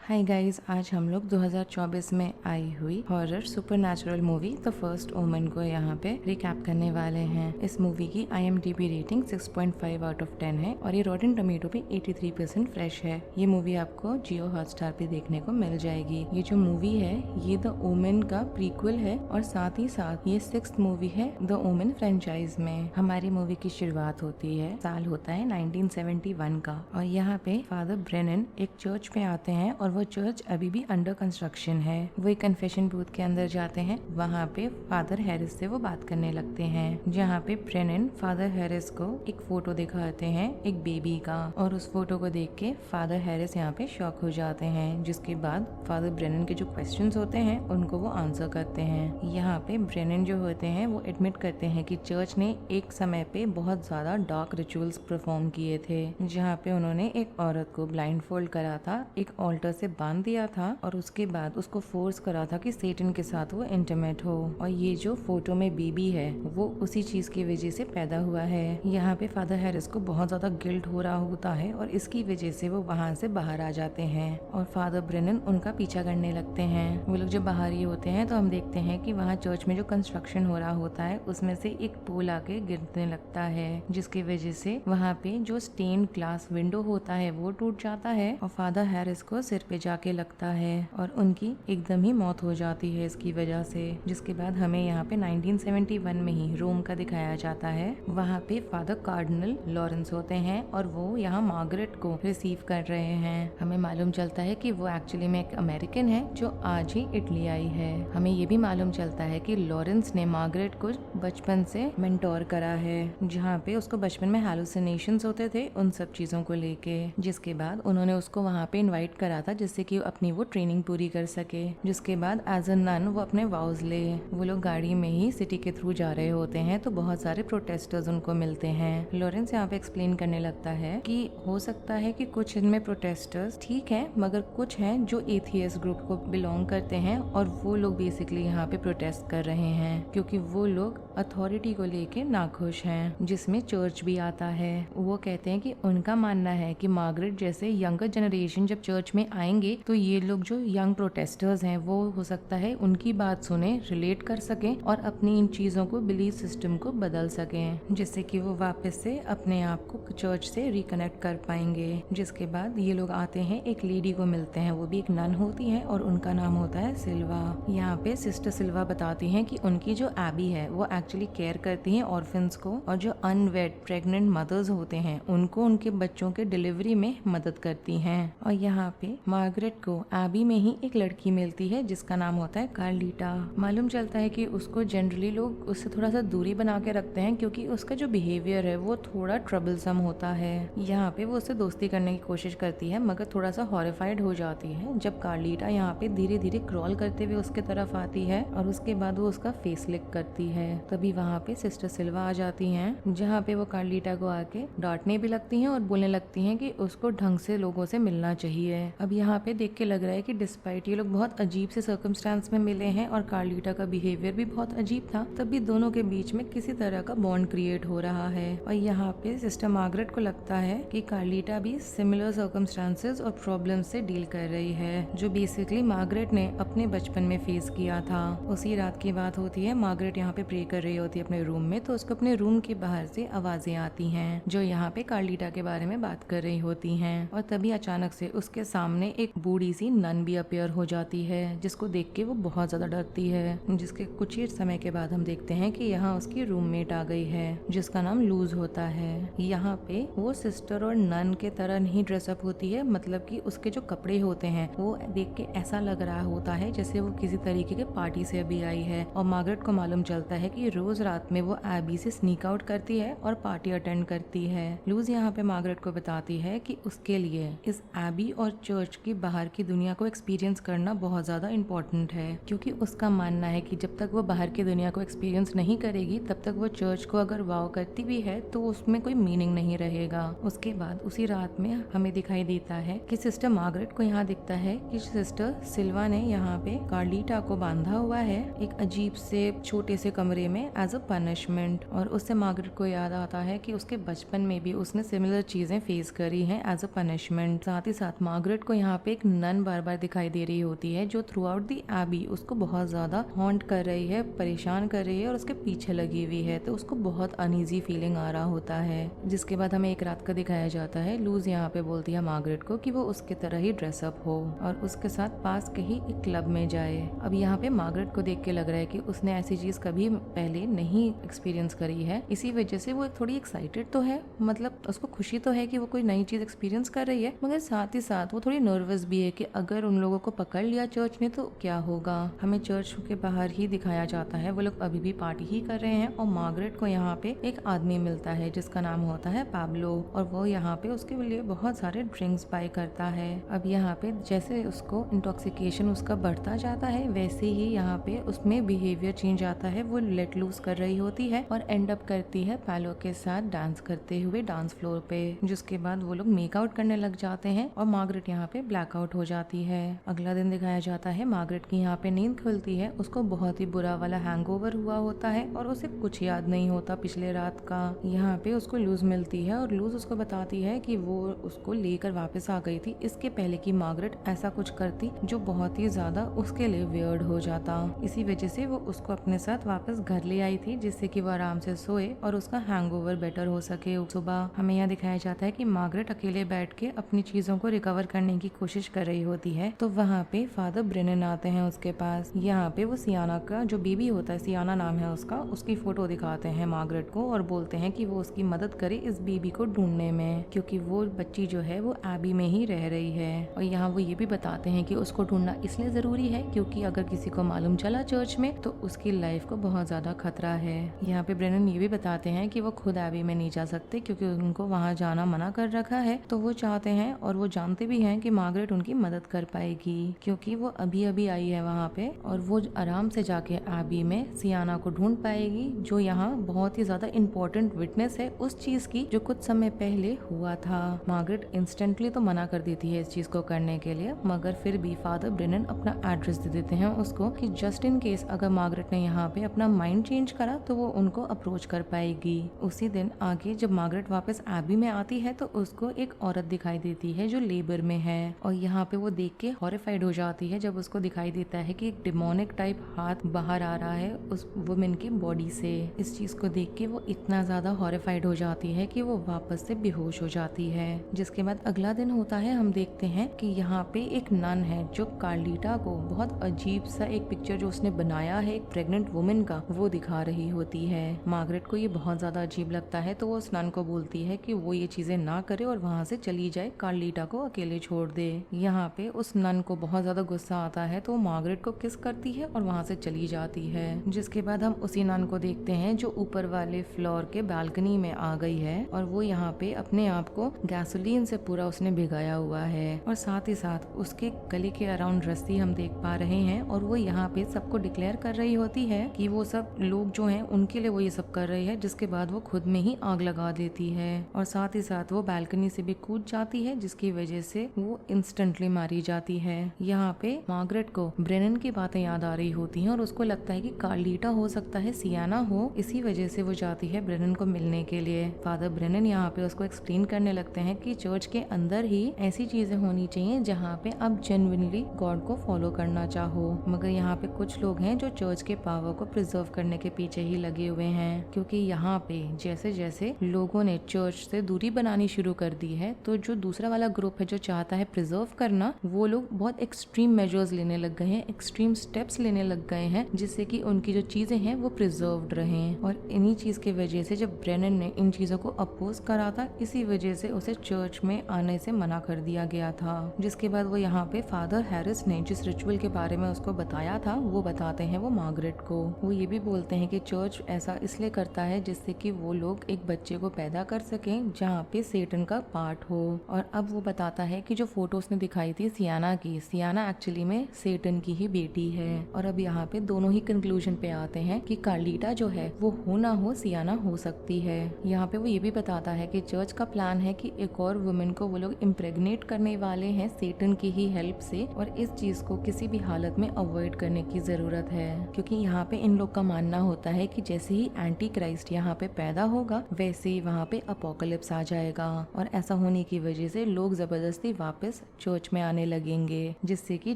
Hi guys, आज हम लोग 2024 में आई हुई horror supernatural movie the first ओमन को यहाँ पे रिकैप करने वाले हैं। इस मूवी की IMDb रेटिंग 6.5 आउट ऑफ 10 है और ये रॉटेन टोमेटो पे 83% फ्रेश है। ये मूवी आपको जियो हॉटस्टार पे देखने को मिल जाएगी। ये जो मूवी है ये द ओमन का प्रीक्वल है और साथ ही साथ ये 6th मूवी है द ओमन फ्रेंचाइज में। हमारी मूवी की शुरुआत होती है, साल होता है 1971 का और यहाँ पे फादर ब्रेनन एक चर्च पे आते हैं और वो चर्च अभी भी अंडर कंस्ट्रक्शन है। वो एक कन्फेशन बूथ के अंदर जाते हैं, वहाँ पे फादर हैरिस से वो बात करने लगते हैं, जहाँ पे ब्रेनन फादर हैरिस को एक फोटो दिखाते हैं एक बेबी का और उस फोटो को देख के फादर हैरिस यहाँ पे शॉक हो जाते हैं। जिसके बाद फादर ब्रेनन के जो क्वेश्चंस होते हैं उनको वो आंसर करते हैं। यहाँ पे ब्रेनन जो होते हैं वो एडमिट करते हैं कि चर्च ने एक समय पे बहुत ज्यादा डार्क रिचुअल्स परफॉर्म किए थे, जहाँ पे उन्होंने एक औरत को ब्लाइंड फोल्ड करा था, एक ऑल्टर से बांध दिया था और उसके बाद उसको फोर्स करा था कि सेटन के साथ वो इंटीमेट हो। और ये जो फोटो में बेबी है वो उसी चीज की वजह से पैदा हुआ है। यहाँ पे फादर हैरिस को बहुत ज्यादा गिल्ट हो रहा होता है और इसकी वजह से वो वहाँ से बाहर आ जाते हैं और फादर ब्रेनन उनका पीछा करने लगते हैं। वो लोग जब बाहर ही होते हैं तो हम देखते हैं कि वहाँ चर्च में जो कंस्ट्रक्शन हो रहा होता है उसमें से एक पोल आके गिरने लगता है, जिसकी वजह से वहाँ पे जो स्टेन ग्लास विंडो होता है वो टूट जाता है और फादर हैरिस को सिर पे जाके लगता है और उनकी एकदम ही मौत हो जाती है इसकी वजह से। जिसके बाद हमें यहाँ पे 1971 में ही रोम का दिखाया जाता है। वहाँ पे फादर कार्डिनल लॉरेंस होते हैं और वो यहाँ मार्गरेट को रिसीव कर रहे हैं। हमें मालूम चलता है कि वो एक्चुअली में एक अमेरिकन है जो आज ही इटली आई है। हमें ये भी मालूम चलता है कि लॉरेंस ने मार्गरेट को बचपन से मेंटोर करा है, जहाँ पे उसको बचपन में हैलुसिनेशंस होते थे उन सब चीजों को लेके। जिसके बाद उन्होंने उसको वहाँ पे इनवाइट करा था जिससे कि अपनी वो ट्रेनिंग पूरी कर सके। जिसके बाद एज अ नन वो अपने वाउज ले वो लोग गाड़ी में ही सिटी के थ्रू जा रहे होते हैं तो बहुत सारे प्रोटेस्टर्स उनको मिलते हैं। लॉरेंस यहाँ पे एक्सप्लेन करने लगता है कि हो सकता है कि कुछ इनमें प्रोटेस्टर्स ठीक है मगर कुछ हैं जो एथियस्ट ग्रुप को बिलोंग करते हैं और वो लोग बेसिकली यहाँ पे प्रोटेस्ट कर रहे हैं क्योंकि वो लोग अथॉरिटी को लेके नाखुश हैं, जिसमें चर्च भी आता है। वो कहते हैं कि उनका मानना है कि मार्गरेट जैसे यंगर जनरेशन जब चर्च में आएंगे तो ये लोग जो यंग प्रोटेस्टर्स हैं वो हो सकता है उनकी बात सुने, रिलेट कर सकें और अपनी इन चीजों को बिलीफ सिस्टम को बदल सकें, जिससे कि वो वापस से अपने आप को चर्च से रिकनेक्ट कर पाएंगे। जिसके बाद ये लोग आते हैं, एक लेडी को मिलते हैं, वो भी एक नन होती है और उनका नाम होता है सिल्वा। यहाँ पे सिस्टर सिल्वा बताती हैं कि उनकी जो एबी है वो एक्चुअली केयर करती हैं ऑर्फन्स को और जो अनवेड प्रेग्नेंट मदर्स होते हैं उनको उनके बच्चों के डिलीवरी में मदद करती हैं। और यहाँ पे मार्गरेट को एबी में ही एक लड़की मिलती है जिसका नाम होता है कार्लिटा। मालूम चलता है कि उसको जनरली लोग उससे थोड़ा सा दूरी बना के रखते हैं क्योंकि उसका जो बिहेवियर है वो थोड़ा ट्रबलसम होता है। यहाँ पे वो उससे दोस्ती करने की कोशिश करती है मगर थोड़ा सा हॉरिफाइड हो जाती है जब कार्लिटा यहाँ पे धीरे धीरे क्रॉल करते हुए उसके तरफ आती है और उसके बाद वो उसका फेस लिक करती है। तभी वहाँ पे सिस्टर सिल्वा आ जाती हैं, जहाँ पे वो कार्लिटा को आके डांटने भी लगती हैं और बोलने लगती हैं कि उसको ढंग से लोगों से मिलना चाहिए। अब यहाँ पे देख के लग रहा है कि डिस्पाइट ये लोग बहुत अजीब से सर्कमस्टांस में मिले हैं और कार्लिटा का बिहेवियर भी बहुत अजीब था, तब भी दोनों के बीच में किसी तरह का बॉन्ड क्रिएट हो रहा है। और यहाँ पे सिस्टर मार्गरेट को लगता है कि कार्लिटा भी सिमिलर सर्कमस्टांसेस और प्रॉब्लम से डील कर रही है जो बेसिकली मार्गरेट ने अपने बचपन में फेस किया था। उसी रात की बात होती है, मार्गरेट यहाँ पे प्रे कर रही होती है अपने रूम में, तो उसको अपने रूम के बाहर से आवाजें आती हैं जो यहाँ पे कार्लिटा के बारे में बात कर रही होती हैं। और तभी अचानक से उसके सामने एक बूढ़ी सी नन भी अपीयर हो जाती है जिसको देख के वो बहुत ज्यादा डरती है। जिसके कुछ ही समय के बाद हम देखते हैं कि यहाँ उसकी रूममेट आ गई है जिसका नाम लूज होता है। यहाँ पे वो सिस्टर और नन के तरह नहीं ड्रेसअप होती है, मतलब कि उसके जो कपड़े होते हैं वो देख के ऐसा लग रहा होता है जैसे वो किसी तरीके के पार्टी से अभी आई है। और मार्गरेट को मालूम चलता है कि रोज रात में वो एबी से स्नीक आउट करती है और पार्टी अटेंड करती है। लूज यहाँ पे मार्गरेट को बताती है कि उसके लिए इस एबी और चर्च की बाहर की दुनिया को एक्सपीरियंस करना बहुत ज्यादा इम्पोर्टेंट है, क्योंकि उसका मानना है कि जब तक वो बाहर की दुनिया को एक्सपीरियंस नहीं करेगी तब तक वो चर्च को अगर वाव करती भी है तो उसमें कोई मीनिंग नहीं रहेगा। उसके बाद उसी रात में हमें दिखाई देता है कि सिस्टर मार्गरेट को यहाँ दिखता है कि सिस्टर सिल्वा ने यहाँ पे कार्लिटा को बांधा हुआ है एक अजीब से छोटे से कमरे में एज अ पनिशमेंट। और उससे मार्गरेट को याद आता है कि उसके बचपन में भी उसने सिमिलर चीजें फेस करी हैं एज अ पनिशमेंट। साथ ही साथ मार्गरेट को यहाँ यहाँ पे एक नन बार बार दिखाई दे रही होती है जो थ्रू आउट दी एबी उसको बहुत ज्यादा हॉन्ट कर रही है, परेशान कर रही है और उसके पीछे लगी हुई है। तो उसको बहुत अनईजी फीलिंग आ रहा होता है। जिसके बाद हमें एक रात का दिखाया जाता है। लूज यहाँ पे बोलती है मार्गरेट को कि वो उसके तरह ही ड्रेसअप हो और उसके साथ पास के ही एक क्लब में जाए। अब यहाँ पे मार्गरेट को देख के लग रहा है कि उसने ऐसी चीज कभी पहले नहीं एक्सपीरियंस करी है। इसी वजह से वो थोड़ी एक्साइटेड तो है, मतलब उसको खुशी तो है कि वो कोई नई चीज एक्सपीरियंस कर रही है, मगर साथ ही साथ वो थोड़ी नर्वस भी है कि अगर उन लोगों को पकड़ लिया चर्च ने तो क्या होगा। हमें चर्च के बाहर ही दिखाया जाता है। वो लोग अभी भी पार्टी ही कर रहे हैं और मार्गरेट को यहाँ पे एक आदमी मिलता है जिसका नाम होता है पाब्लो और वो यहाँ पे उसके लिए बहुत सारे ड्रिंक्स बाय करता है। अब यहाँ पे जैसे उसको इंटॉक्सिकेशन उसका बढ़ता जाता है वैसे ही यहाँ पे उसमें बिहेवियर चेंज आता है। वो लेट लूज कर रही होती है और एंड अप करती है पालो के साथ डांस करते हुए डांस फ्लोर पे। जिसके बाद वो लोग मेकआउट करने लग जाते हैं और मार्गरेट यहाँ पे ब्लैकआउट हो जाती है। अगला दिन दिखाया जाता है। मार्गरेट की यहाँ पे नींद खुलती है। उसको बहुत ही बुरा वाला हैंगओवर हुआ होता है और उसे कुछ याद नहीं होता पिछले रात का। यहाँ पे उसको लूज मिलती है और लूज उसको बताती है कि वो उसको लेकर वापस आ गई थी इसके पहले कि मार्गरेट ऐसा कुछ करती जो बहुत ही ज्यादा उसके लिए वियर्ड हो जाता। इसी वजह से वो उसको अपने साथ वापस घर ले आई थी जिससे कि वो आराम से सोए और उसका हैंगओवर बेटर हो सके। सुबह हमें यहाँ दिखाया जाता है कि मार्गरेट अकेले बैठ के अपनी चीजों को रिकवर करने की कोशिश कर रही होती है। तो वहाँ पे फादर ब्रेनन आते हैं उसके पास। यहाँ पे वो सियाना का जो बेबी होता है, सियाना नाम है उसका, उसकी फोटो दिखाते हैं मार्गरेट को और बोलते हैं कि वो उसकी मदद करे इस बेबी को ढूंढने में, क्योंकि वो बच्ची जो है वो एबी में ही रह रही है। और यहाँ वो ये भी बताते हैं कि उसको ढूंढना इसलिए जरूरी है क्योंकि अगर किसी को मालूम चला चर्च में तो उसकी लाइफ को बहुत ज्यादा खतरा है। यहाँ पे ब्रेनन ये भी बताते हैं कि वो खुद एबी में नहीं जा सकते क्योंकि उनको वहाँ जाना मना कर रखा है। तो वो चाहते हैं और वो जानते भी हैं कि मार्गरेट उनकी मदद कर पाएगी क्योंकि वो अभी अभी आई है वहाँ पे और वो आराम से जाके एबी में सियाना को ढूंढ पाएगी जो यहाँ बहुत ही ज्यादा इम्पोर्टेंट विटनेस है उस चीज की जो कुछ समय पहले हुआ था। मार्गरेट इंस्टेंटली तो मना कर देती है इस चीज को करने के लिए, मगर फिर भी फादर ब्रेनन अपना एड्रेस दे देते हैं उसको कि जस्ट इन केस अगर मार्गरेट ने यहाँ पे अपना माइंड चेंज करा तो वो उनको अप्रोच कर पाएगी। उसी दिन आगे जब मार्गरेट वापस एबी में आती है तो उसको एक औरत दिखाई देती है जो लेबर में है और यहाँ पे वो देख के हॉरिफाइड हो जाती है जब उसको दिखाई देता है कि एक डिमोनिक टाइप हाथ बाहर आ रहा है उस वुमेन की बॉडी से। इस चीज को देख के वो इतना ज्यादा हॉरिफाइड हो जाती है कि वो वापस से बेहोश हो जाती है। जिसके बाद अगला दिन होता है। हम देखते हैं कि यहाँ पे एक नन है जो कार्लिटा को बहुत अजीब सा एक पिक्चर जो उसने बनाया है एक प्रेग्नेंट वुमेन का वो दिखा रही होती है। मार्गरेट को ये बहुत ज्यादा अजीब लगता है तो वो उस नन को बोलती है कि वो ये चीजें ना करे और वहाँ से चली जाए, कार्लिटा को अकेले छोड़ दे। यहाँ पे उस नन को बहुत ज्यादा गुस्सा आता है तो वो मार्गरेट को किस करती है और वहाँ से चली जाती है। जिसके बाद हम उसी नन को देखते हैं जो ऊपर वाले फ्लोर के बालकनी में आ गई है और वो यहाँ पे अपने आप को गैसोलीन से पूरा उसने भिगाया हुआ है और साथ ही साथ उसके गले के अराउंड रस्सी हम देख पा रहे हैं और वो यहाँ पे सबको डिक्लेयर कर रही होती है कि वो सब लोग जो हैं उनके लिए वो ये सब कर रही है। जिसके बाद वो खुद में ही आग लगा देती है और साथ ही साथ वो बालकनी से भी कूद जाती है जिसकी वजह से वो इंस्टेंटली मारी जाती है। यहाँ पे मार्गरेट को ब्रेनन की बातें याद आ रही होती हैं और उसको लगता है कि कार्लिटा हो सकता है सियाना हो, इसी वजह से वो जाती है ब्रेनन को मिलने के लिए। फादर ब्रेनन यहाँ पे उसको एक्सप्लेन करने लगते हैं कि चर्च के अंदर ही ऐसी चीजें होनी चाहिए जहाँ पे आप जेन्युइनली गॉड को फॉलो करना चाहो, मगर यहाँ पे कुछ लोग हैं जो चर्च के पावर को प्रिजर्व करने के पीछे ही लगे हुए हैं। क्योंकि यहाँ पे जैसे जैसे लोगों ने चर्च से दूरी बनानी शुरू कर दी है तो जो दूसरा वाला ग्रुप है जो चाहता है प्रिजर्व करना, वो लोग बहुत एक्सट्रीम मेजर्स लेने लग गए हैं, एक्सट्रीम स्टेप्स लेने लग गए हैं जिससे कि उनकी जो चीजें हैं वो प्रिजर्व्ड रहें। और इन्हीं चीज की वजह से जब ब्रेनन ने इन चीजों को अपोज करा था, इसी वजह से उसे चर्च में आने से मना कर दिया गया था। जिसके बाद वो यहाँ पे फादर हैरिस ने जिस रिचुअल के बारे में उसको बताया था वो बताते हैं वो मार्गरेट को। वो ये भी बोलते हैं कि चर्च ऐसा इसलिए करता है जिससे कि वो लोग एक बच्चे को पैदा कर सकें जहाँ पे सेटन का पार्ट हो। और अब वो बताता है कि जो फोटो उसने दिखाई थी सियाना की, सियाना एक्चुअली में सेटन की ही बेटी है। और अब यहाँ पे दोनों ही कंक्लूजन पे आते हैं कि कार्लिटा जो है वो हो ना हो सियाना हो सकती है। यहाँ पे वो ये भी बताता है कि चर्च का प्लान है कि एक और वुमेन को वो लोग इम्प्रेग्नेट करने वाले हैं सेटन की ही हेल्प से, और इस चीज को किसी भी हालत में अवॉइड करने की जरूरत है। क्योंकि यहाँ पे इन लोग का मानना होता है कि जैसे ही एंटी क्राइस्ट यहाँ पे पैदा होगा वैसे ही वहाँ पे अपोकलिप्स आ जाएगा, और ऐसा होने की वजह से लोग जबरदस्ती वापस चर्च में आने लगेंगे, जिससे कि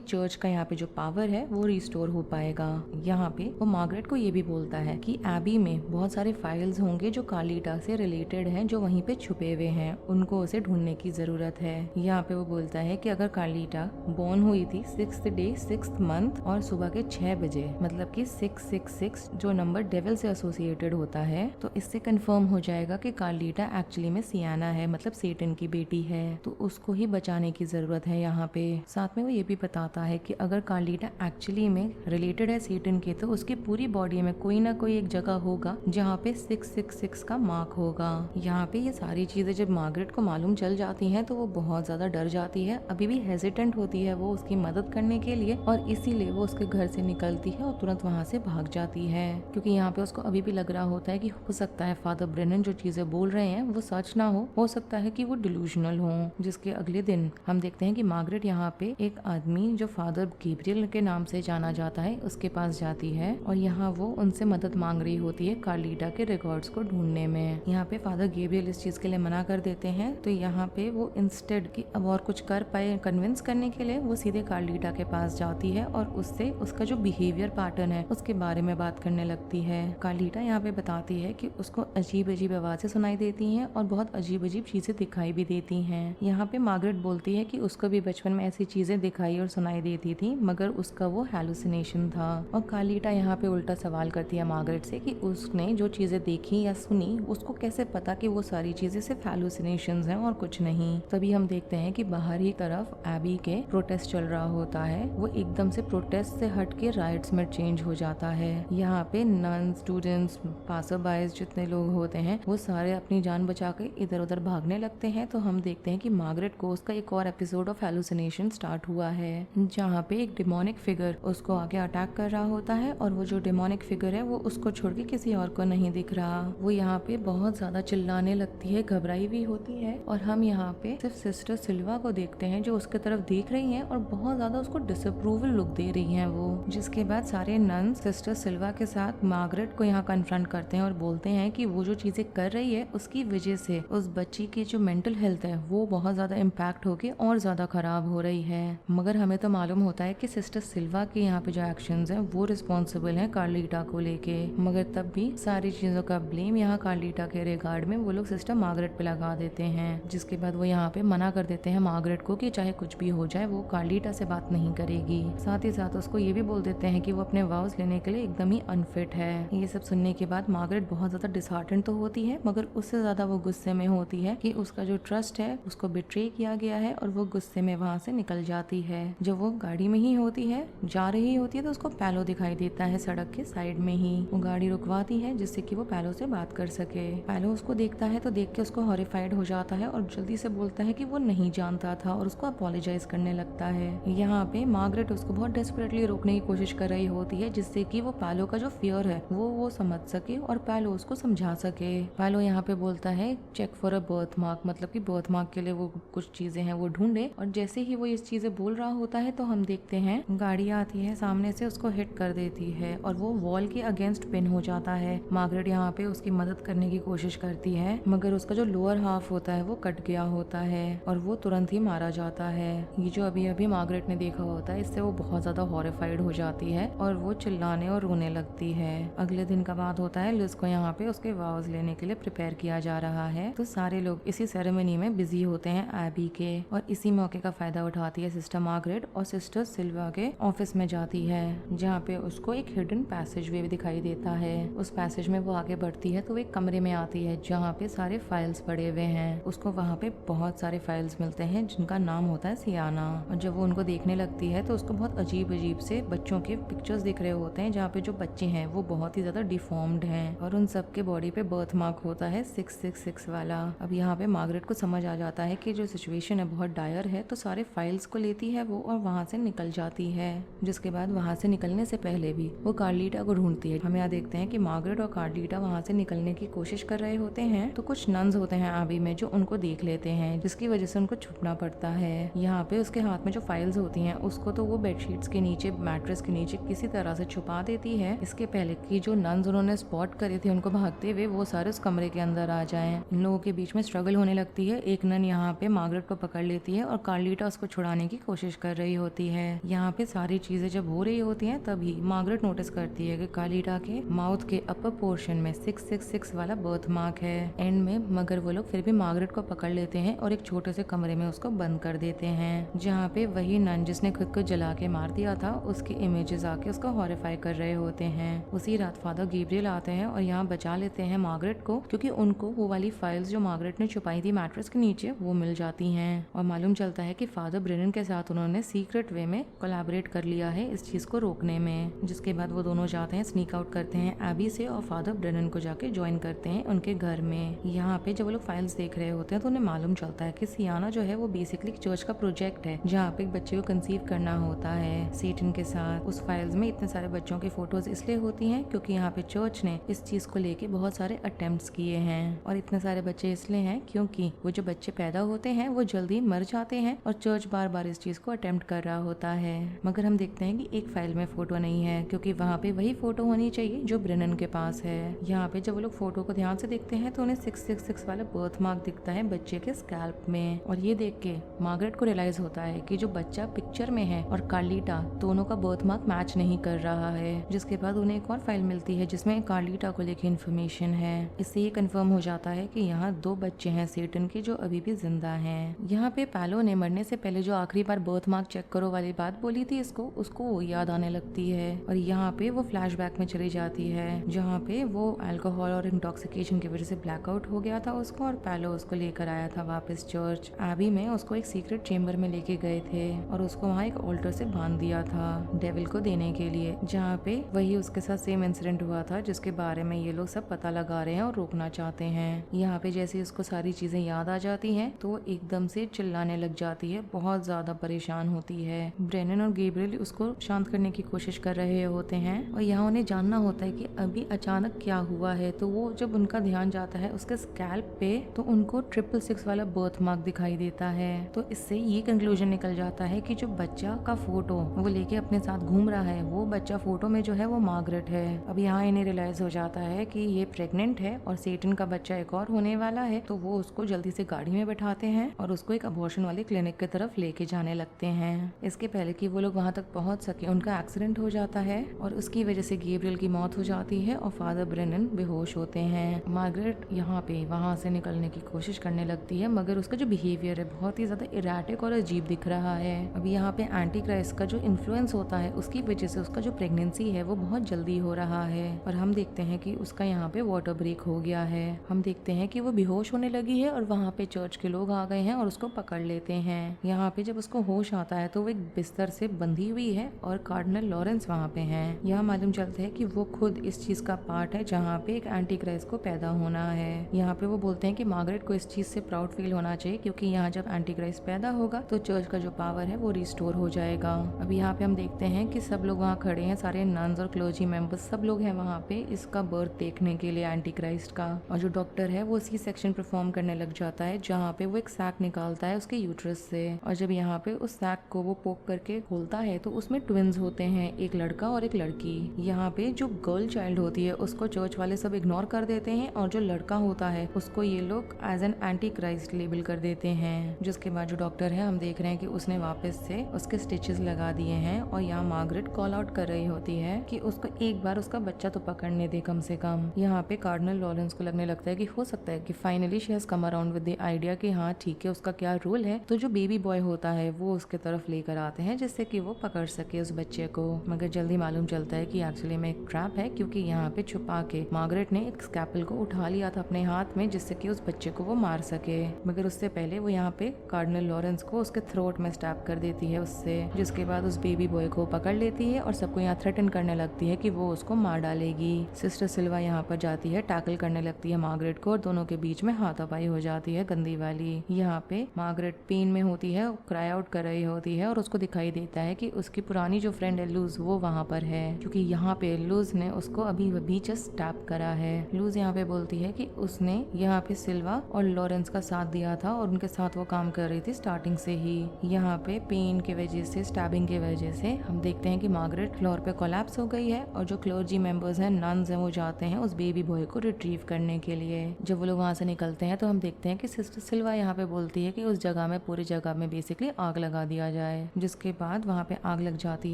चर्च का यहाँ पे जो पावर है वो रिस्टोर हो पाएगा। यहाँ पे वो मार्गरेट को ये भी बोलता है कि एबी में बहुत सारे फाइल्स होंगे जो कार्लिटा से रिलेटेड हैं, जो वहीं पे छुपे हुए हैं, उनको उसे ढूंढने की जरूरत है। यहाँ पे वो बोलता है कि अगर कार्लिटा बोर्न हुई थी 6th डे 6th मंथ और सुबह के 6 बजे, मतलब कि 666 जो नंबर डेविल से एसोसिएटेड होता है, तो इससे कंफर्म हो जाएगा कि कार्लिटा एक्चुअली में सियाना है, मतलब सेटन की बेटी है, तो उसको ही बचाने की जरूरत है। यहाँ पे साथ में वो ये भी बताता है कि अगर कार्लिटा एक्चुअली में रिलेटेड है सेटन के, तो उसकी पूरी बॉडी में कोई ना कोई एक जगह होगा जहाँ पे 666 का मार्क होगा। यहाँ पे ये सारी चीजें जब मार्गरेट को मालूम चल जाती हैं तो वो बहुत ज्यादा डर जाती है, अभी भी हेजिटेंट होती है वो उसकी मदद करने के लिए, और इसीलिए वो उसके घर से निकलती है और तुरंत वहाँ से भाग जाती है, क्योंकि यहाँ पे उसको अभी भी लग रहा होता है कि हो सकता है फादर ब्रेनन जो चीजें बोल रहे हैं वो सच ना हो सकता है कि वो डिल्यूजनल हो। जिसके अगले दिन हम देखते हैं कि मार्गरेट यहाँ पे एक आदमी जो फादर गैब्रियल के नाम से जाना जाता है उसके पास जाती है, और यहाँ वो उनसे मदद मांग रही होती है कार्लिटा के रिकॉर्ड्स को ढूंढने में। यहाँ पे फादर गैब्रियल इस चीज के लिए मना कर देते हैं, तो यहाँ पे वो इंस्टेड की अब और कुछ कर पाए कन्विंस करने के लिए वो सीधे कार्लिटा के पास जाती है और उससे उसका जो बिहेवियर पैटर्न है उसके बारे में बात करने लगती है। कार्लिटा यहाँ पे बताती है कि उसको अजीब अजीब आवाजें सुनाई देती हैं और बहुत अजीब अजीब चीजें दिखाई भी देती हैं। यहाँ पे मार्गरेट बोलती है कि उसको भी बचपन में ऐसी चीजें दिखाई और सुनाई देती थी, मगर उसका वो हैलुसिनेशन था। और कार्लिटा यहाँ पे उल्टा सवाल करती है मार्गरेट से कि उसने जो चीजें देखी या सुनी उसको कैसे पता कि वो सारी चीजें सिर्फ हैलुसिनेशंस हैं और कुछ नहीं। तभी हम देखते हैं कि बाहर ही तरफ एबी के प्रोटेस्ट चल रहा होता है, वो एकदम से प्रोटेस्ट से हट के राइट्स में चेंज हो जाता है। यहाँ पे नन, स्टूडेंट्स, पासर बाइज जितने लोग होते हैं वो सारे अपनी जान बचा के इधर उधर भागने लगते हैं। तो हम देखते हैं कि मार्गरेट को उसका एक और एपिसोड ऑफ हैलुसिनेशन स्टार्ट हुआ है, जहाँ पे एक डिमोनिक फिगर उसको आगे अटैक कर रहा होता है, और वो जो डिमोनिक फिगर है वो उसको छोड़ के किसी और को नहीं दिख रहा। वो यहाँ पे बहुत ज्यादा चिल्लाने लगती है, घबराई भी होती है, और हम यहाँ पे सिर्फ सिस्टर सिल्वा को देखते हैं जो उसके तरफ देख रही हैं और बहुत ज्यादा उसको डिसअप्रूवल लुक दे रही हैं वो। जिसके बाद सारे नन सिस्टर सिल्वा के साथ मार्गरेट को यहाँ कन्फ्रंट करते हैं और बोलते हैं कि वो जो चीजें कर रही है उसकी वजह से उस बच्ची की जो मेंटल हेल्थ है वो बहुत ज्यादा इम्पैक्ट होके और ज्यादा खराब हो रही है। मगर हमें तो मालूम होता है कि सिस्टर सिल्वा के यहाँ पे जो एक्शंस हैं वो रिस्पॉन्सिबल हैं कार्लिटा को लेके, मगर तब भी सारी चीजों का ब्लेम यहाँ कार्लिटा के रिगार्ड में वो लोग सिस्टर मार्गरेट पे लगा देते हैं। जिसके बाद वो यहाँ पे मना कर देते हैं मार्गरेट को कि चाहे कुछ भी हो जाए वो कार्लिटा से बात नहीं करेगी। साथ ही साथ उसको ये भी बोल देते हैं कि वो अपने वाउस लेने के लिए एकदम ही अनफिट है। ये सब सुनने के बाद मार्गरेट बहुत ज्यादा डिसहार्टेंड तो होती है, मगर उससे ज्यादा वो गुस्से में होती है कि उसका जो ट्रस्ट है उसको बिट्रे किया गया है, और वो गुस्से में वहाँ से निकल जाती है। जब वो गाड़ी में ही होती है, जा रही होती है, तो उसको पैलो दिखाई देता है सड़क के साइड में ही। वो गाड़ी रुकवाती है जिससे कि वो पैलो से बात कर सके। पैलो उसको देखता है तो देख के उसको हॉरिफाइड हो जाता है और जल्दी से बोलता है कि वो नहीं जानता था और उसको अपोलोजाइज करने लगता है। यहाँ पे मार्गरेट उसको बहुत डेस्परेटली रोकने की कोशिश कर रही होती है जिससे कि वो पैलो का जो फियर है वो समझ सके और पैलो उसको समझा सके। पैलो यहाँ पे बोलता है check for a birthmark, मतलब कि बर्थ मार्क के लिए वो कुछ चीजें हैं वो ढूंढे, और जैसे ही वो इस चीजें बोल रहा होता है तो हम देखते हैं गाड़ी आती है सामने से, उसको हिट कर देती है और वो वॉल के अगेंस्ट पिन हो जाता है। मार्गरेट यहाँ पे उसकी मदद करने की कोशिश करती है, मगर उसका जो लोअर हाफ होता है वो कट गया होता है और वो तुरंत ही मारा जाता है। ये जो अभी अभी मार्गरेट ने देखा होता है इससे वो बहुत ज्यादा हॉरिफाइड हो जाती है और वो चिल्लाने और रोने लगती है। अगले दिन का बात होता है, लिज को यहाँ पे उसके वाउस लेने के लिए प्रिपेयर किया जा रहा है, तो सारे लोग इसी सेरेमनी में बिजी होते हैं एबी के, और इसी मौके का फायदा उठाती है सिस्टर मार्गरेट और सिस्टर सिल्वा के ऑफिस में जाती है, जहाँ पे उसको एक हिडन पैसेज वे दिखाई देता है। उस पैसेज में वो आगे बढ़ती है तो वो एक कमरे में आती है जहाँ पे सारे फाइल्स पड़े हुए हैं। उसको वहाँ पे बहुत सारे फाइल्स मिलते हैं जिनका नाम होता है सियाना, और जब वो उनको देखने लगती है तो उसको बहुत अजीब अजीब से बच्चों के पिक्चर्स दिख रहे होते हैं, जहाँ पे जो बच्चे हैं वो बहुत ही ज्यादा डिफॉर्म्ड हैं और उन सबके बॉडी पे बर्थ मार्क होता है 666 वाला। अब यहाँ पे मार्गरेट को समझ आ जाता है कि जो सिचुएशन है बहुत डायर है, तो सारे फाइल्स को लेती है वो और वहाँ से निकल जाती है। जिसके बाद वहाँ से निकलने से पहले भी वो कार्लिटा को ढूंढती है। हम यहाँ देखते हैं कि मार्गरेट और कार्लिटा वहाँ से निकलने की कोशिश कर रहे होते हैं, तो कुछ नन्स होते हैं एबी में जो उनको देख लेते हैं, जिसकी वजह से उनको छुपना पड़ता है। यहाँ पे उसके हाथ में जो फाइल्स होती हैं उसको तो वो बेडशीट्स के नीचे, मैट्रेस के नीचे किसी तरह से छुपा देती है, इसके पहले कि जो नन्स उन्होंने स्पॉट करे थे उनको भागते हुए वो सारे उस कमरे के अंदर आ जाएं। इन लोगों के बीच में स्ट्रगल होने लगती है। एक नन यहाँ पे मार्गरेट को पकड़ लेती है है और कार्लिटा उसको छुड़ाने की कोशिश कर रही होती है। यहाँ पे सारी चीजें जब हो रही होती हैं तभी मार्गरेट नोटिस करती है कि कार्लिटा के माउथ के अपर पोर्शन में 666 वाला बर्थ मार्क है एंड में, मगर वो लोग फिर भी मार्गरेट को पकड़ लेते हैं और एक छोटे से कमरे में उसको बंद कर देते हैं, जहाँ पे वही नन जिसने खुद को जला के मार दिया था उसके इमेजेस आके उसको हॉरिफाई कर रहे होते हैं। उसी रात फादर गैब्रियल आते हैं और यहाँ बचा लेते हैं मार्गरेट को, क्योंकि उनको वो वाली फाइल्स जो मार्गरेट ने छुपाई थी मैट्रेस के नीचे वो मिल जाती हैं और मालूम चलता है कि फादर ब्रेनन के साथ उन्होंने सीक्रेट वे में कोलैबोरेट कर लिया है इस चीज को रोकने में। जिसके बाद वो दोनों जाते हैं, स्नीक आउट करते हैं एबी से और फादर ब्रेनन को जाके ज्वाइन करते हैं उनके घर में। यहाँ पे जब वो लोग फाइल्स देख रहे होते हैं तो उन्हें मालूम चलता है कि सियाना जो है वो बेसिकली चर्च का प्रोजेक्ट है, जहाँ पे एक बच्चे को कंसीव करना होता है सेटन के साथ। उस फाइल्स में इतने सारे बच्चों की फोटोज इसलिए होती हैं क्योंकि यहाँ पे चर्च ने इस चीज को लेके बहुत सारे अटेम्प्ट्स किए हैं, और इतने सारे बच्चे इसलिए हैं क्योंकि वो जो बच्चे पैदा होते हैं वो जल्दी मर जाते हैं और चर्च बार बार इस चीज को अटेम्प्ट कर रहा होता है। मगर हम देखते हैं कि एक फाइल में फोटो नहीं है, क्योंकि वहाँ पे वही फोटो होनी चाहिए जो ब्रेनन के पास है। यहाँ पे जब वो लोग फोटो को ध्यान से देखते हैं तो उन्हें 666 वाला बर्थ मार्क दिखता है बच्चे के स्कैल्प में, और ये देख के मार्गरेट को रियलाइज होता है कि जो बच्चा पिक्चर में है और कार्लिटा दोनों का बर्थ मार्क मैच नहीं कर रहा है। जिसके बाद उन्हें एक और फाइल मिलती है जिसमें कार्लिटा को लेके इन्फॉर्मेशन है। इससे ये कंफर्म हो जाता है कि यहाँ 2 बच्चे हैं सेटन के जो अभी भी जिंदा हैं। यहाँ पे पैलो ने मरने से पहले जो आखिरी बार बर्थ मार्क चेक करो वाली बात बोली थी उसको वो याद आने लगती है, और यहाँ पे वो फ्लैशबैक में चली जाती है जहाँ पे वो अल्कोहल और इंटॉक्सिकेशन की वजह से ब्लैकआउट हो गया था उसको, और पैलो उसको लेकर आया था वापस चर्च। एबी में उसको एक सीक्रेट चेम्बर में लेके गए थे और उसको वहाँ एक ऑल्टर से बांध दिया था डेविल को देने के लिए, जहाँ पे वही उसके साथ सेम इंसिडेंट हुआ था जिसके बारे में ये लोग सब पता लगा रहे हैं और रोकना चाहते हैं। यहाँ पे जैसे उसको सारी चीजें याद आ जाती हैं तो वो एकदम से चिल्लाने लग जाती है, बहुत ज्यादा परेशान होती है। ब्रेनन और गैब्रियल उसको शांत करने की कोशिश कर रहे होते हैं और यहाँ उन्हें जानना होता है कि अभी अचानक क्या हुआ है। तो वो जब उनका ध्यान जाता है उसके स्कैल्प पे तो उनको 666 वाला बर्थ मार्क दिखाई देता है। तो इससे ये कंक्लूजन निकल जाता है कि जो बच्चा का फोटो वो लेके अपने साथ घूम रहा है वो बच्चा फोटो में जो है वो मार्गरेट है। अब यहाँ इन्हें रियलाइज हो जाता है कि ये प्रेग्नेंट है और सेटन का बच्चा एक और होने वाला है, तो वो उसको जल्दी से गाड़ी में बैठाते हैं और उसको एक अबॉर्शन वाली क्लिनिक की तरफ लेके जाने लगते हैं। इसके पहले कि वो लोग वहाँ तक पहुँच सके उनका एक्सीडेंट हो जाता है और उसकी वजह से गैब्रियल की मौत हो जाती है और फादर ब्रेनन बेहोश होते हैं। मार्गरेट यहाँ पे वहाँ से निकलने की कोशिश करने लगती है, मगर उसका जो बिहेवियर है बहुत ही ज्यादा इरेटिक और अजीब दिख रहा है। अब यहाँ पे एंटी क्राइस्ट का जो इन्फ्लुएंस होता है उसकी वजह से उसका जो प्रेगनेंसी है वो बहुत जल्दी हो रहा है, और हम देखते हैं कि उसका यहाँ पे वाटर ब्रेक हो गया है। हम देखते हैं कि वो बेहोश होने लगी है और वहाँ पे चर्च के लोग आ गए हैं और उसको पकड़ लेते हैं। यहाँ पे जब उसको होश आता है तो वो एक बिस्तर से बंधी हुई है और कार्डिनल लॉरेंस वहाँ पे हैं। यहाँ मालूम चलता है कि वो खुद इस चीज का पार्ट है जहाँ पे एक एंटी क्राइस्ट को पैदा होना है। यहाँ पे वो बोलते हैं कि मार्गरेट को इस चीज से प्राउड फील होना चाहिए, क्योंकि यहाँ जब एंटी क्राइस्ट पैदा होगा तो चर्च का जो पावर है वो रिस्टोर हो जाएगा। अब यहाँ पे हम देखते हैं कि सब लोग वहाँ खड़े हैं, सारे नन्स और क्लोजी मेंबर्स सब लोग हैं वहाँ पे इसका बर्थ देखने के लिए एंटी क्राइस्ट का। और जो डॉक्टर है वो सी सेक्शन परफॉर्म करने लग जाता है जहाँ पे वो एक सैक निकालता है उसके यूट्रस से, और जब यहाँ पे उस सैक को वो पोक करके खोलता है तो उसमें ट्विंस होते हैं, एक लड़का और एक लड़की। यहाँ पे जो गर्ल चाइल्ड होती है उसको चर्च वाले सब इग्नोर कर देते हैं और जो लड़का होता है उसको ये लोग as an antichrist label कर देते हैं। जिसके बाद जो डॉक्टर है हम देख रहे हैं कि उसने वापस से उसके स्टिचेस लगा दिए हैं, और यहाँ मार्गरेट कॉल आउट कर रही होती है कि उसको एक बार उसका बच्चा तो पकड़ने दे कम से कम। यहाँ पे कार्डिनल लॉरेंस को लगने लगता है कि हो सकता है कि finally she has come around with the idea कि हाँ ठीक है उसका क्या रोल है, तो जो बेबी बॉय होता है वो उसके तरफ लेकर आते हैं जिससे कि वो पकड़ सके उस बच्चे को। मगर जल्दी मालूम चलता है कि एक्चुअली में एक ट्रैप है, क्योंकि यहाँ पे छुपा के मार्गरेट ने एक स्कैपल को उठा लिया था अपने हाथ में जिससे कि उस बच्चे को वो मार सके। मगर उससे पहले वो यहाँ पे कार्डिनल लॉरेंस को उसके थ्रोट में स्टैब कर देती है उससे, जिसके बाद उस बेबी बॉय को पकड़ लेती है और सबको यहाँ थ्रेटन करने लगती है कि वो उसको मार डालेगी। सिस्टर सिल्वा यहाँ पर जाती है, टैकल करने लगती है मार्गरेट को और दोनों के बीच में हाथापाई हो जाती है गंदी वाली। यहाँ पे मार्गरेट पेन में होती है, क्राई आउट कर रही होती है और उसको दिखाई देता है कि उसकी पुरानी जो फ्रेंड है लूज वो वहाँ पर है, क्योंकि यहाँ पे लूज ने उसको अभी जस्ट स्टैब करा है। लूज यहाँ पे बोलती है कि उसने यहाँ पे सिल्वा और लॉरेंस का साथ दिया था और उनके साथ वो काम कर रही थी स्टार्टिंग से ही। यहाँ पे पेन के वजह से, स्टैबिंग के वजह से हम देखते हैं कि मार्गरेट फ्लोर पे कोलैप्स हो गई है और जो क्लर्जी मेंबर्स हैं, नन्स हैं, वो जाते हैं उस बेबी बॉय को रिट्रीव करने के लिए। जब वो लोग वहाँ से निकलते हैं तो हम देखते हैं कि सिस्टर सिल्वा यहाँ पे बोलती है कि उस जगह जगह में, पूरी जगह में बेसिकली आग लगा दिया जाए, जिसके बाद वहाँ पे आग लग जाती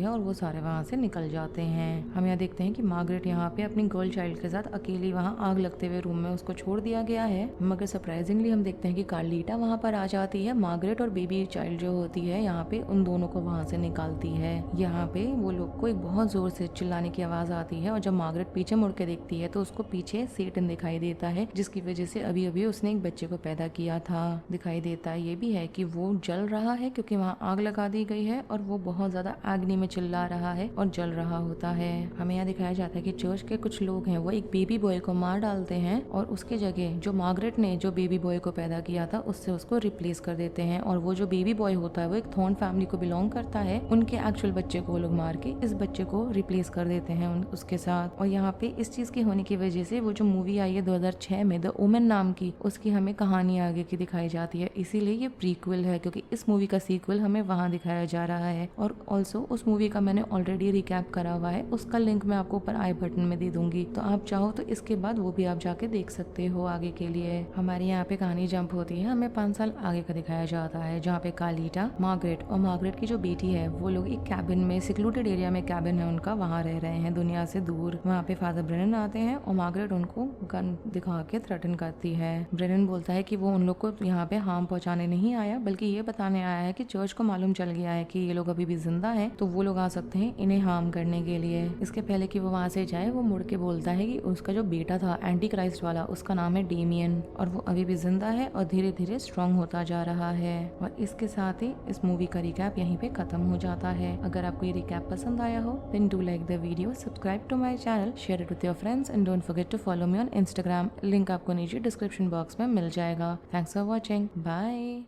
है और वो सारे वहाँ से निकल जाते हैं। हम यहाँ देखते हैं कि मार्गरेट यहाँ पे अपनी गर्ल चाइल्ड के साथ अकेली वहाँ आग लगते हुए रूम में उसको छोड़ दिया गया है, मगर सरप्राइजिंगली हम देखते हैं कि कार्लिटा वहाँ पर आ जाती है, मार्गरेट और बेबी चाइल्ड जो होती है यहाँ पे उन दोनों को वहाँ से निकालती है। यहाँ पे वो लोग को एक बहुत जोर से चिल्लाने की आवाज आती है और जब मार्गरेट पीछे मुड़ के देखती है तो उसको पीछे सेटन दिखाई देता है, जिसकी वजह से अभी अभी उसने एक बच्चे को पैदा किया था। दिखाई देता है ये भी है कि वो जल रहा है क्योंकि वहाँ आग लगा दी गई है और वो बहुत ज्यादा अग्नि में चिल्ला रहा है और जल रहा होता है। हमें यहाँ दिखाया जाता है कि चर्च के कुछ लोग हैं वो एक बेबी बॉय को मार डालते हैं और उसके जगह जो मार्गरेट ने जो बेबी बॉय को पैदा किया था उससे उसको रिप्लेस कर देते हैं, और वो जो बेबी बॉय होता है वो एक थॉर्न फैमिली को बिलोंग करता है, उनके एक्चुअल बच्चे को वो लोग मार के इस बच्चे को रिप्लेस कर देते हैं उसके साथ। और यहाँ पे इस चीज की होने की वजह से वो जो मूवी आई है 2006 में द ओमेन नाम की, उसकी हमें कहानी आगे की दिखाई जाती है, इसीलिए ये प्रीक्वल है क्योंकि इस मूवी का सीक्वल हमें वहाँ दिखाया जा रहा है। और ऑल्सो उस मूवी का मैंने ऑलरेडी रिकैप करा हुआ है, उसका लिंक मैं आपको ऊपर आई बटन में दे दूंगी, तो आप चाहो तो इसके बाद वो भी आप जाके देख सकते हो आगे के लिए। हमारे यहाँ पे कहानी जंप होती है, हमें 5 साल आगे का दिखाया जाता है जहाँ पे कार्लिटा, मार्गरेट और मार्गरेट की जो बेटी है वो लोग एक कैबिन में, सिक्लूटेड एरिया में कैबिन है उनका, वहाँ रह रहे हैं दुनिया से दूर। वहाँ पे फादर ब्रेनन आते हैं और मार्गरेट उनको गन दिखा के थ्रेटन करती है। ब्रेनन बोलता है कि वो उन लोग को यहाँ पे हार्म पहुँचाने नहीं आया बल्कि ये बताने आया है कि चर्च को मालूम चल गया है कि ये लोग अभी भी जिंदा हैं, तो वो लोग आ सकते हैं इन्हें हार्म करने के लिए। इसके पहले कि वो वहाँ से जाए वो मुड़ के बोलता है कि उसका जो बेटा था एंटी क्राइस्ट वाला, उसका नाम है डेमियन और वो अभी भी जिंदा है और धीरे धीरे स्ट्रॉन्ग होता जा रहा है। और इसके साथ ही इस मूवी का रिकैप यहीं पे खत्म हो जाता है। अगर आपको ये रिकैप पसंद आया हो then do like the video, subscribe to my channel, share it with your friends and don't forget to follow me on Instagram. Link आपको नीचे डिस्क्रिप्शन बॉक्स में मिल जाएगा। Thanks for watching, bye.